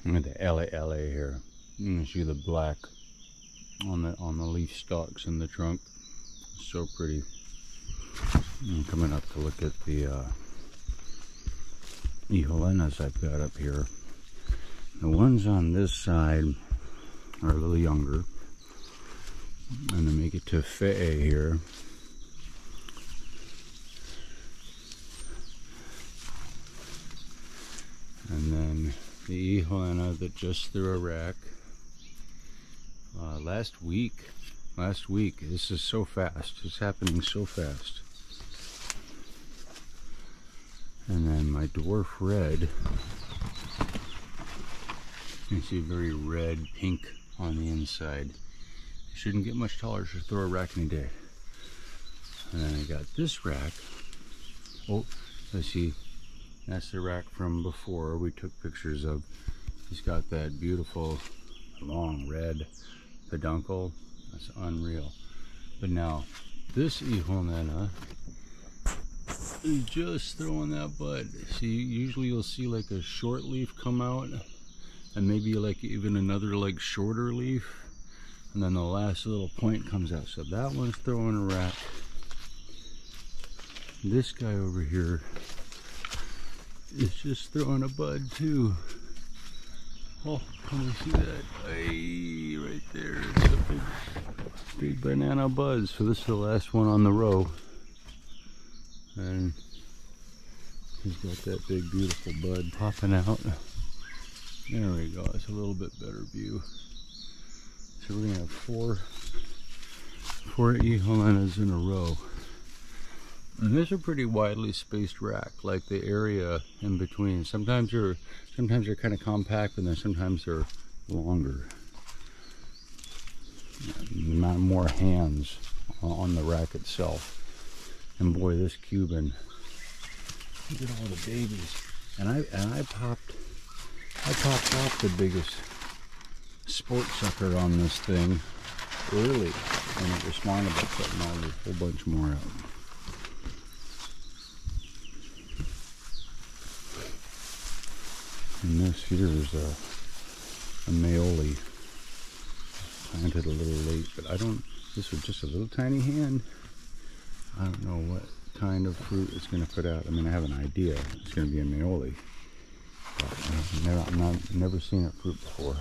Look at the LA here. You can see the black on the leaf stalks in the trunk. So pretty. I'm coming up to look at the Iholenas I've got up here. The ones on this side are a little younger. And to make it to Fe'e here. And then the Iholeana that just threw a rack last week. This is so fast. It's happening so fast. And then my dwarf red. You see very red, pink on the inside. Shouldn't get much taller. Should throw a rack any day. And then I got this rack. Oh, let's see. That's the rack from before we took pictures of. He's got that beautiful long red peduncle. That's unreal. But now this Iholeana is just throwing that bud. See, usually you'll see like a short leaf come out, and maybe like even another like shorter leaf, and then the last little point comes out. So that one's throwing a rack. This guy over here is just throwing a bud too. Oh, can you see that? Hey, right there. It's a big banana bud. So this is the last one on the row. And he's got that big beautiful bud popping out. There we go. It's a little bit better view. So we're gonna have four Iholenas in a row. And this is a pretty widely spaced rack, like the area in between. Sometimes they're kind of compact, and then sometimes they're longer. More hands on the rack itself. And boy, this Cuban, look at all the babies. And I popped off the biggest sport sucker on this thing early, and it responded by putting all a whole bunch more out. And this here is a Maoli. Planted a little late, but this was just a little tiny hand. I don't know what kind of fruit it's going to put out. I mean, I have an idea. It's going to be a Maoli. But I've never seen it fruit before.